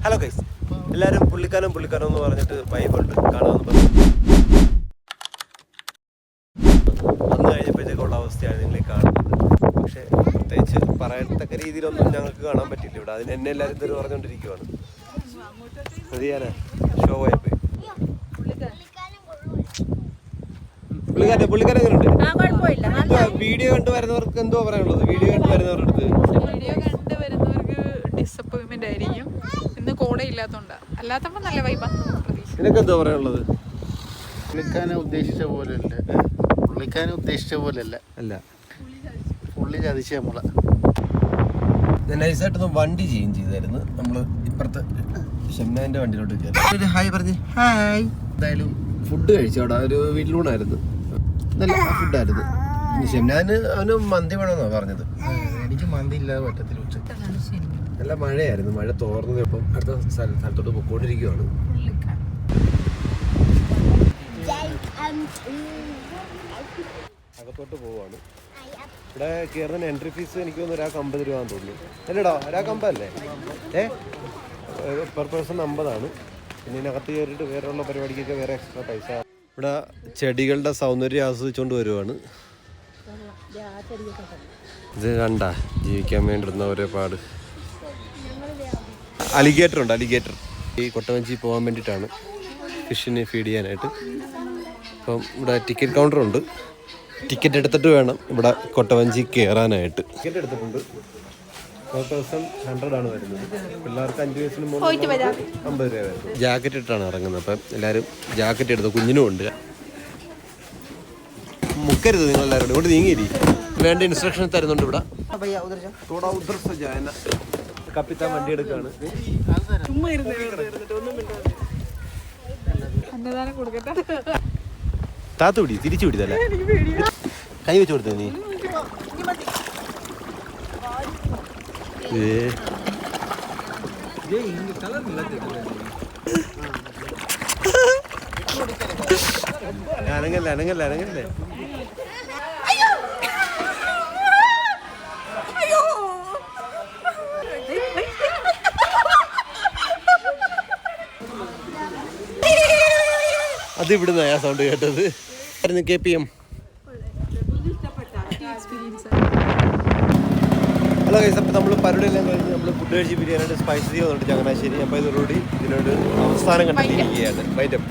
Hello guys, എല്ലാവരും പുള്ളിക്കാനം എന്ന് പറഞ്ഞിട്ട് വൈബുണ്ട് കാണാമെന്ന് പറഞ്ഞു. വന്നു കഴിഞ്ഞപ്പോഴത്തേക്കുള്ള അവസ്ഥയാണ് നിങ്ങൾ കാണുന്നത്. പക്ഷേ പ്രത്യേകിച്ച് പറയത്തക്ക രീതിയിലൊന്നും ഞങ്ങൾക്ക് കാണാൻ പറ്റില്ല ഇവിടെ. അതിന് എന്നെ എല്ലാവരും ഇതൊരു പറഞ്ഞുകൊണ്ടിരിക്കുവാണ്. മതിയാനാ ഷോ പോയപ്പോയി. പുള്ളിക്കാരൻ എങ്ങനെയുണ്ട്? വീഡിയോ കണ്ടു വരുന്നവർക്ക് എന്തോ പറയാനുള്ളത്? വീഡിയോ കണ്ടു വരുന്നവർക്ക് ഡിസപ്പോയിന്റ്മെന്റ് ആയിരിക്കും. ഇന്ന് കോട ഇല്ലാത്തോണ്ടാ, അല്ലാത്തപ്പോ നല്ല വൈബാ. നിനക്ക് എന്തോ പറയാനുള്ളത്? പുള്ളിക്കാനെ ഉദ്ദേശിച്ച പോലെയല്ല അല്ല, പുള്ളി ചതിച്ച നമ്മളെ. നൈസായിട്ടൊന്ന് വണ്ടി ചേഞ്ച് ചെയ്തായിരുന്നു. നമ്മള് ഇപ്പുറത്തെ ഷംനാന്റെ വണ്ടിയിലോട്ട് കയറി. ഹായ് പറഞ്ഞ് ഹായ്. എന്തായാലും ഫുഡ് കഴിച്ചു. അവിടെ ഒരു വീട്ടിലൂടായിരുന്നു, നല്ല ഫുഡായിരുന്നു. ഷംനാന് അവന് മന്തി വേണമെന്നാണ് പറഞ്ഞത്. എനിക്ക് മന്തി ഇല്ലാതെ പറ്റത്തില്ല. ഉച്ചക്ക് നല്ല മഴയായിരുന്നു. മഴ തോർന്നത് ഇപ്പം അടുത്ത സ്ഥലത്തോട്ട് പൊക്കോണ്ടിരിക്കുവാണ്. അകത്തോട്ട് പോവാണ്. ഇവിടെ കയറുന്ന എൻട്രി ഫീസ് എനിക്ക് തോന്നുന്നു ഒരാൾക്ക് 50 രൂപയാണെന്ന് തോന്നുന്നു. അല്ലേടാ, ഒരാൾക്ക് 50 അല്ലേ? പെർ പേഴ്സൺ 50 പിന്നെ ഇതിനകത്ത് കയറിയിട്ട് വേറെയുള്ള പരിപാടിക്കൊക്കെ വേറെ എക്സ്ട്രാ പൈസ. ഇവിടെ ചെടികളുടെ സൗന്ദര്യം ആസ്വദിച്ചുകൊണ്ട് വരുവാണ്. ഇത് കണ്ട ജീവിക്കാൻ വേണ്ടിയിരുന്ന ഓരോ പാട്. അലിഗേറ്റർ ഉണ്ട്, അലിഗേറ്റർ. ഈ കൊട്ടവഞ്ചി പോകാൻ വേണ്ടിയിട്ടാണ്, ഫിഷിനെ ഫീഡ് ചെയ്യാനായിട്ട്. അപ്പം ഇവിടെ ടിക്കറ്റ് കൗണ്ടറുണ്ട്. ടിക്കറ്റ് എടുത്തിട്ട് വേണം ഇവിടെ കൊട്ടവഞ്ചി കയറാനായിട്ട്. ടിക്കറ്റ് എടുത്തിട്ടുണ്ട്. പെർ പേഴ്സൺ 100 വരുന്നത്. പിള്ളേർക്ക് 5 വയസ്സിന് മുകളിൽ 50 രൂപ വരുന്നത്. ജാക്കറ്റ് ഇട്ടാണ് ഇറങ്ങുന്നത്. അപ്പം എല്ലാവരും ജാക്കറ്റ് എടുത്ത്, കുഞ്ഞിനും ഉണ്ട്. മുക്കരുത് നിങ്ങളെല്ലാവരും ഇവിടെ നീങ്ങിയിരി. വേണ്ട ഇൻസ്ട്രക്ഷൻ തരുന്നുണ്ട് ഇവിടെ. കപ്പിത്താൻ വണ്ടി എടുക്കാണ്. താത്തു പിടി, തിരിച്ചു പിടിതല്ലേ, കൈ വെച്ച് കൊടുത്ത നീ. അനങ്ങല്ലേ. അത് ഇവിടുന്ന് ആ സൗണ്ട് കേട്ടത്. KPM. ഹലോ ഗൈസ്, അപ്പോൾ നമ്മൾ പരിപാടിയെല്ലാം കഴിഞ്ഞ് നമ്മൾ ഫുഡ് കഴിച്ച് ബിരിയാണിയുടെ സ്പൈസി വന്നിട്ട് ചങ്ങനാശ്ശേരി. അപ്പോൾ ഇതോടുകൂടി ഇതിനോട് അവസാനം കണ്ടിരിക്കുകയാണ്. വൈറ്റം